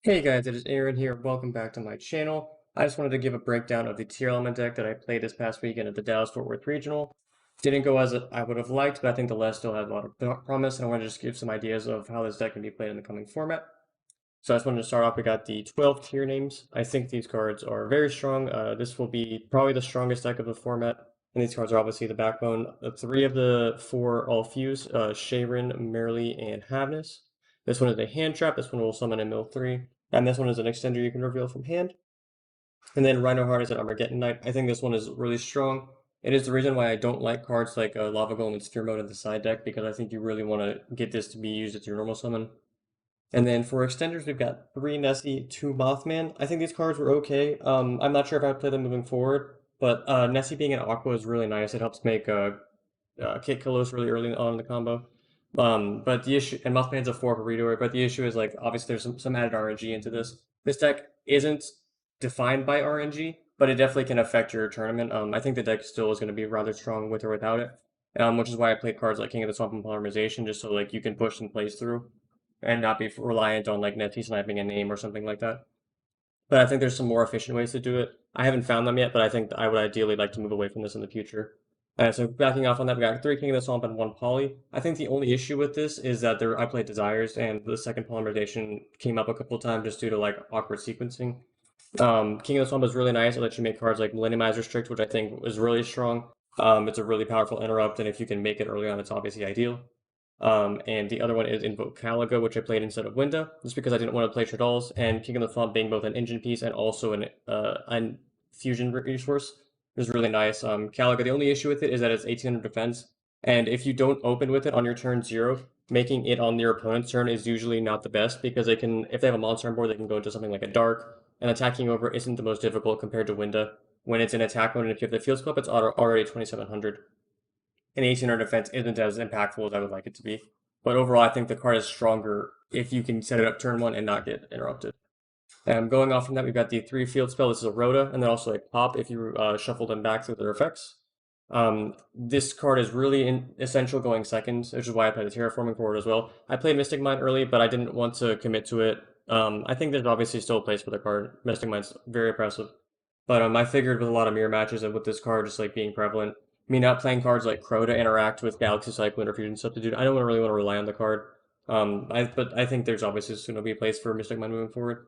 Hey guys, it is Aaron here. Welcome back to my channel. I just wanted to give a breakdown of the Tearlament deck that I played this past weekend at the Dallas-Fort Worth Regional. Didn't go as I would have liked, but I think the list still had a lot of promise, and I want to just give some ideas of how this deck can be played in the coming format. So I just wanted to start off, we got the 12 tier names. I think these cards are very strong. This will be probably the strongest deck of the format, and these cards are obviously the backbone. Three of the four all fuse, Sharon, Merrily, and Havness. This one is a hand trap, this one will summon a mill 3, and this one is an extender you can reveal from hand. And then Rhino Heart is an Armageddon Knight. I think this one is really strong. It is the reason why I don't like cards like Lava Golem and Sphere Mode in the side deck, because I think you really want to get this to be used as your normal summon. And then for extenders, we've got 3 Nessie, 2 Mothman. I think these cards were okay. I'm not sure if I would play them moving forward, but Nessie being an Aqua is really nice. It helps make Kit Kalos really early on in the combo. But the issue, and Mothman's a 4 for reader, but the issue is like, obviously there's some added RNG into this. This deck isn't defined by RNG, but it definitely can affect your tournament. I think the deck still is going to be rather strong with or without it, which is why I played cards like King of the Swamp and Polymerization, just so like you can push and plays through and not be reliant on like Netty sniping a name or something like that. But I think there's some more efficient ways to do it. I haven't found them yet, but I think I would ideally like to move away from this in the future. So backing off on that, we got 3 King of the Swamp and 1 Poly. I think the only issue with this is that I played Desires, and the second Polymerization came up a couple times just due to like awkward sequencing. King of the Swamp is really nice. It lets you make cards like Millenniumize Restrict, which I think is really strong. It's a really powerful interrupt, and if you can make it early on, it's obviously ideal. And the other one is Invoke Caligo, which I played instead of Winda, just because I didn't want to play Shadalls, and King of the Swamp being both an engine piece and also an fusion resource is really nice. Caligo, the only issue with it is that it's 1800 defense, and if you don't open with it on your turn 0, making it on your opponent's turn is usually not the best, because they can, if they have a monster on board, they can go into something like a Dark, and attacking over isn't the most difficult compared to Winda. When it's in attack mode and if you have the Field Club, it's already 2700. And 1800 defense isn't as impactful as I would like it to be. But overall, I think the card is stronger if you can set it up turn 1 and not get interrupted. Going off from that, we've got the 3 field spell. This is a Rhoda, and then also a Pop if you shuffle them back through their effects. This card is really essential going second, which is why I played the Terraforming forward as well. I played Mystic Mind early, but I didn't want to commit to it. I think there's obviously still a place for the card. Mystic Mind's very impressive. But I figured with a lot of mirror matches and with this card just like being prevalent, me not playing cards like Crow to interact with Galaxy Cyclone or Fusion Substitute, I don't really want to rely on the card. But I think there's obviously going to be a place for Mystic Mind moving forward.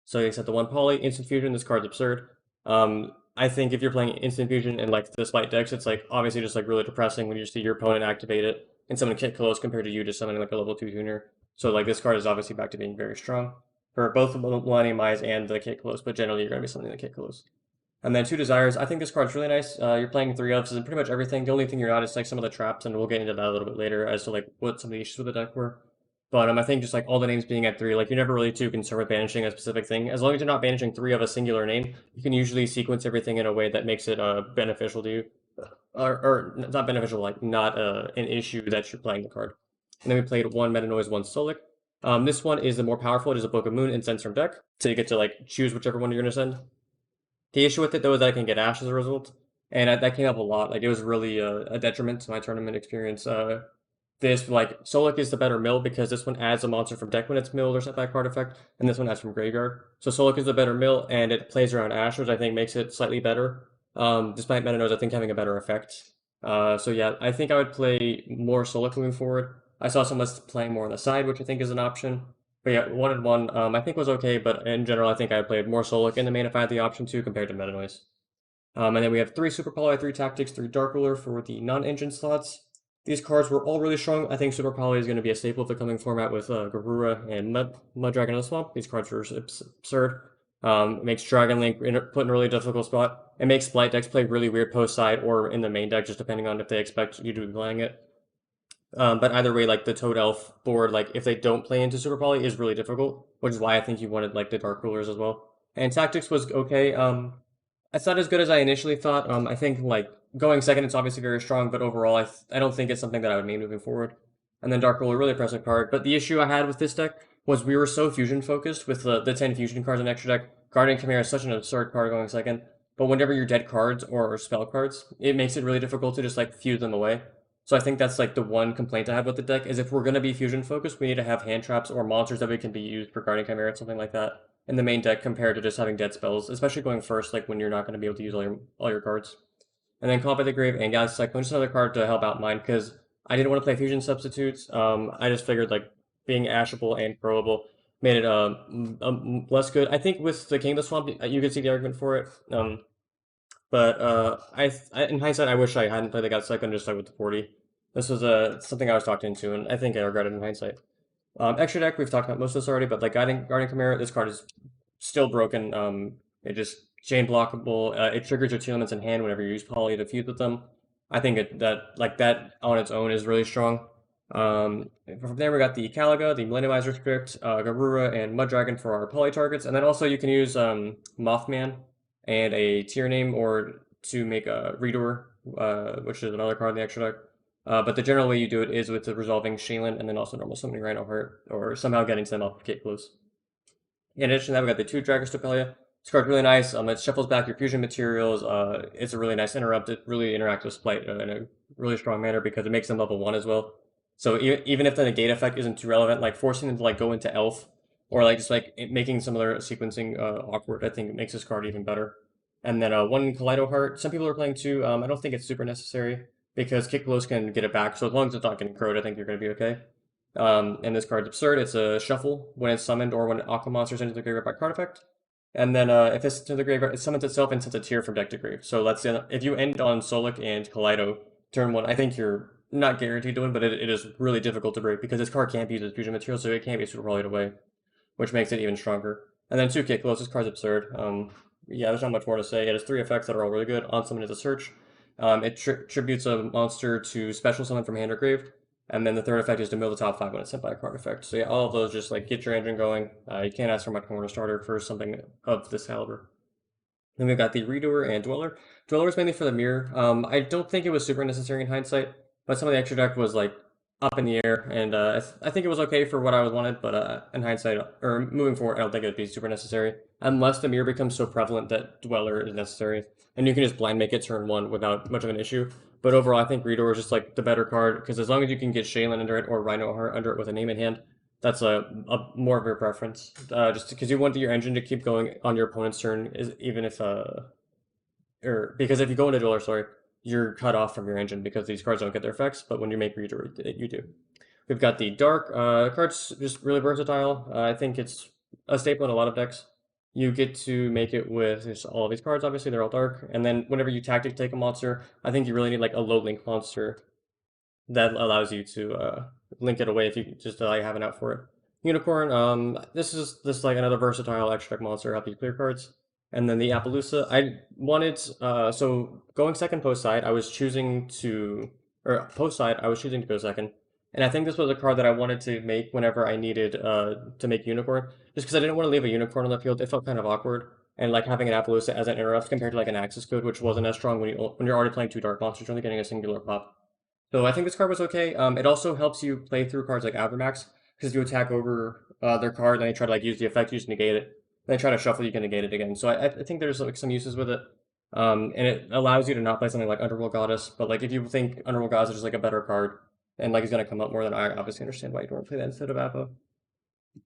So you set the 1 Poly, Instant Fusion, this card's absurd. I think if you're playing Instant Fusion and like the Splight decks, it's like obviously just like really depressing when you see your opponent activate it and summon Kit Close compared to you just summoning like a level 2 tuner. So like this card is obviously back to being very strong for both the Millennium Eyes and the Kit Close, but generally you're going to be summoning the Kit Close. And then 2 Desires. I think this card's really nice. You're playing 3 elves and pretty much everything. The only thing you're not is like some of the traps, and we'll get into that a little bit later as to like what some of the issues with the deck were. But I think just like all the names being at 3, like you're never really too concerned with banishing a specific thing. As long as you're not banishing 3 of a singular name, you can usually sequence everything in a way that makes it beneficial to you. Or not beneficial, like not an issue that you're playing the card. And then we played 1 Meta Noise, 1 Stolik. This one is the more powerful. It is a Book of Moon and sends from deck. So you get to like choose whichever one you're going to send. The issue with it though is that I can get Ash as a result, and that came up a lot. Like it was really a detriment to my tournament experience. This like Solik is the better mill because this one adds a monster from deck when it's milled or set back card effect, and this one adds from graveyard. So Solik is the better mill, and it plays around Ash, which I think makes it slightly better. Despite Meta Nose, I think having a better effect. So yeah, I think I would play more Solik moving forward. I saw some lists playing more on the side, which I think is an option. But yeah, 1 and 1, I think was okay, but in general, I think I played more Solik in the main if I had the option to compared to Meta Noise. And then we have 3 Super Poly, 3 Tactics, 3 Dark Ruler for the non-engine slots. These cards were all really strong. I think Super Poly is going to be a staple of the coming format with Garura and Mud Dragon in the Swamp. These cards are absurd. It makes Dragon Link put in a really difficult spot. It makes Splight decks play really weird post-side or in the main deck, just depending on if they expect you to be playing it. But either way, like the Toad Elf board, like if they don't play into Super Poly, is really difficult, which is why I think you wanted like the Dark Rulers as well. And Tactics was okay. It's not as good as I initially thought. I think like going second, it's obviously very strong, but overall, I don't think it's something that I would main moving forward. And then Dark Ruler, really impressive card. But the issue I had with this deck was we were so fusion focused with the 10 fusion cards in extra deck. Guardian Chimera is such an absurd card going second. But whenever you're dead cards or spell cards, it makes it really difficult to just like fuse them away. So I think that's like the one complaint I have with the deck is if we're going to be fusion focused, we need to have hand traps or monsters that we can be used for Guardian Chimera, something like that, in the main deck compared to just having dead spells, especially going first, like when you're not going to be able to use all your cards. And then Call by the Grave and Galaxy Cyclone, just another card to help out mine because I didn't want to play fusion substitutes. I just figured like being ashable and crowable made it less good. I think with the Kingdom Swamp, you could see the argument for it. But in hindsight, I wish I hadn't played the God Cyclone and just stuck with the 40. This was something I was talked into, and I think I regret it in hindsight. Extra deck, we've talked about most of this already, but like Guardian Chimera, this card is still broken. It just chain blockable. It triggers your Tearlaments in hand whenever you use Poly to fuse with them. I think that on its own is really strong. From there, we got the Caliga, the Millenniumizer Script, Garura, and Mud Dragon for our Poly targets, and then also you can use Mothman and a tier name or to make a Reader, which is another card in the extra deck. But the general way you do it is with the resolving Shaylin and then also normal summoning Rhino Heart or somehow getting to them off Gate Close. In addition to that, we got the two Dragostopelia. This card's really nice. It shuffles back your fusion materials. It's a really nice interrupt. It really interacts with Splight in a really strong manner because it makes them level 1 as well. So even if the negate effect isn't too relevant, like forcing them to like go into Elf or like just like making some of their sequencing awkward, I think it makes this card even better. And then one Kaleido Heart. Some people are playing two. I don't think it's super necessary because Kick Blows can get it back. So as long as it's not getting crowed, I think you're going to be okay. And this card's absurd. It's a shuffle when it's summoned or when Aqua Monster's into the graveyard by card effect. And then if it's to the graveyard, it summons itself and sends a tier from deck to grave. So let's say if you end on Solik and Kaleido turn 1, I think you're not guaranteed to win, but it is really difficult to break because this card can't be used as fusion material, so it can't be super rollied away, which makes it even stronger. And then 2 Kick Blows, this card's absurd. Yeah, there's not much more to say. It has 3 effects that are all really good. On summon is a search. It tributes a monster to special summon from hand or grave. And then the third effect is to mill the top 5 when it's sent by a card effect. So yeah, all of those just like get your engine going. You can't ask for much more in a starter for something of this caliber. Then we've got the Redoer and Dweller. Dweller is mainly for the mirror. I don't think it was super necessary in hindsight, but some of the extra deck was like up in the air, and I think it was okay for what I wanted, but in hindsight, or moving forward, I don't think it would be super necessary, unless the mirror becomes so prevalent that Dweller is necessary, and you can just blind make it turn 1 without much of an issue. But overall, I think Reader is just like the better card, because as long as you can get Shaylin under it or Rhino Heart under it with a name in hand, that's a more of your preference. Just because you want your engine to keep going on your opponent's turn, even if or because if you go into Dweller, sorry, you're cut off from your engine because these cards don't get their effects, but when you make Reader, you do. We've got the Dark. Card's just really versatile. I think it's a staple in a lot of decks. You get to make it with just all of these cards, obviously, they're all dark. And then whenever you tactic take a monster, I think you really need like a low link monster that allows you to link it away if you just have an out for it. Unicorn, this is like another versatile extra deck monster, help you clear cards. And then the Appaloosa, I wanted, so going second post side, I was choosing to, or post side, I was choosing to go second. And I think this was a card that I wanted to make whenever I needed to make Unicorn, just because I didn't want to leave a Unicorn on the field. It felt kind of awkward. And like having an Appaloosa as an interrupt compared to like an Axis Code, which wasn't as strong when you're already playing 2 dark monsters, you're only getting a singular pop. So I think this card was okay. It also helps you play through cards like Avermax, because you attack over their card, and they try to like use the effect, you just negate it. Then they try to shuffle, you can negate it again. So I think there's like some uses with it. And it allows you to not play something like Underworld Goddess, but like if you think Underworld Goddess is just like a better card, and like he's gonna come up more, then I obviously understand why you don't want to play that instead of Appa.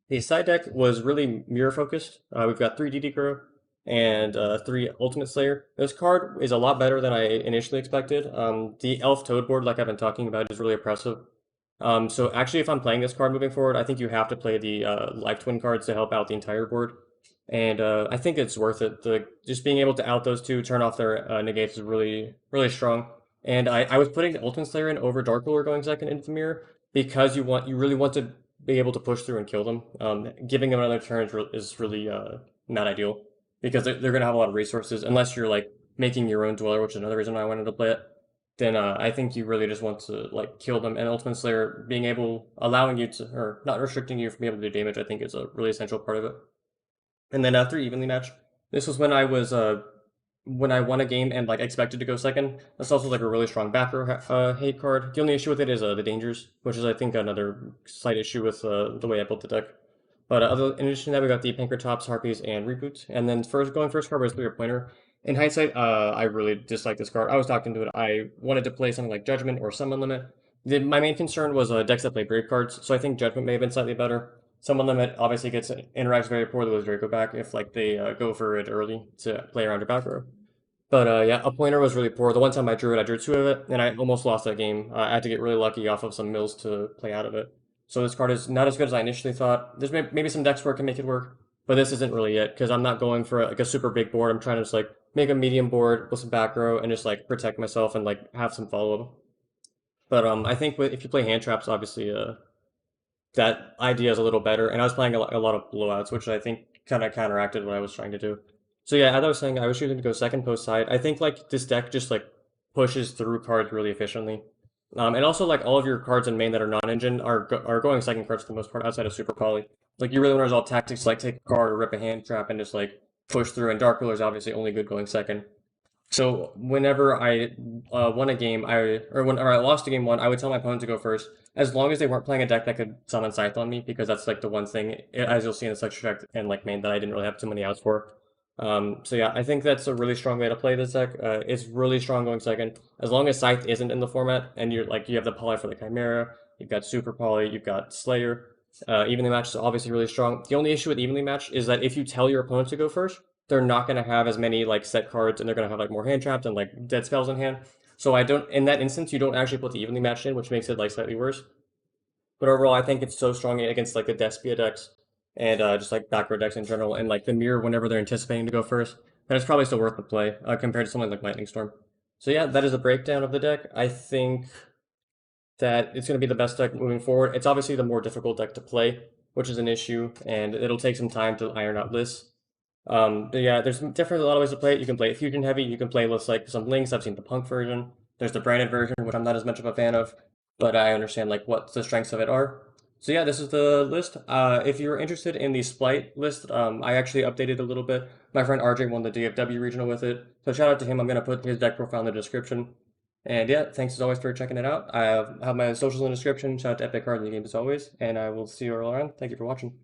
The side deck was really mirror focused. We've got 3 DD Crow and 3 Ultimate Slayer. This card is a lot better than I initially expected. The Elf Toad board, like I've been talking about, is really oppressive. So actually, if I'm playing this card moving forward, I think you have to play the Life Twin cards to help out the entire board. And I think it's worth it. Just being able to out those 2, turn off their negates is really, really strong. And I was putting the Ultimate Slayer in over Dark Ruler going second into the mirror because you really want to be able to push through and kill them. Giving them another turn is really not ideal because they're going to have a lot of resources unless you're like making your own Dweller, which is another reason I wanted to play it. Then I think you really just want to like kill them. And Ultimate Slayer allowing you to, or not restricting you from being able to do damage, I think is a really essential part of it. And then 3 evenly match. This was when I was when I won a game and like expected to go second. That's also like a really strong back row hate card. The only issue with it is the dangers, which is I think another slight issue with the way I built the deck. But in addition to that, we got the Pankratops, Harpies, and Reboot. And then first card was 3 Pointer. In hindsight, I really dislike this card. I was talking to it. I wanted to play something like Judgment or Summon Limit. My main concern was decks that play Brave cards, so I think Judgment may have been slightly better. Summon Limit obviously interacts very poorly with Draco back if like they go for it early to play around your back row. But yeah, a pointer was really poor. The one time I drew two of it, and I almost lost that game. I had to get really lucky off of some mills to play out of it. So this card is not as good as I initially thought. There's maybe some decks where it can make it work, but this isn't really it because I'm not going for like a super big board. I'm trying to just like make a medium board with some back row and just like protect myself and like have some follow up. But I think if you play hand traps, obviously that idea is a little better. And I was playing a lot of blowouts, which I think kind of counteracted what I was trying to do. So yeah, as I was saying, I was choosing to go second post side. I think like this deck just like pushes through cards really efficiently. And also like all of your cards in main that are non-engine are going second cards for the most part outside of Super Poly. Like you really want to resolve tactics like take a card or rip a hand trap and just like push through. And Dark Ruler is obviously only good going second. So whenever I won a game, whenever I lost a game one, I would tell my opponent to go first, as long as they weren't playing a deck that could summon Scythe on me, because that's like the one thing, as you'll see in the Select Track and like main, that I didn't really have too many outs for. So yeah, I think that's a really strong way to play this deck. It's really strong going second, as long as Scythe isn't in the format, and you have the Poly for the Chimera, you've got Super Poly, you've got Slayer. Evenly matched is obviously really strong. The only issue with evenly matched is that if you tell your opponent to go first, they're not going to have as many like set cards, and they're going to have like more hand traps and like dead spells in hand. So I don't, in that instance, you don't actually put the evenly matched in, which makes it like slightly worse. But overall, I think it's so strong against like the Despia decks and just like back row decks in general, and like the mirror whenever they're anticipating to go first, that it's probably still worth the play compared to something like Lightning Storm. So yeah, that is a breakdown of the deck. I think that it's going to be the best deck moving forward. It's obviously the more difficult deck to play, which is an issue, and it'll take some time to iron out lists. But yeah, there's definitely a lot of ways to play it. You can play it fusion heavy. You can play lists like some links. I've seen the punk version. There's the branded version, which I'm not as much of a fan of, but I understand like what the strengths of it are. So yeah, this is the list. If you're interested in the Splight list, I actually updated a little bit. My friend RJ won the DFW regional with it, so shout out to him. I'm gonna put his deck profile in the description. And yeah, thanks as always for checking it out. I have my socials in the description. Shout out to Epik Card in the game as always, and I will see you all around. Thank you for watching.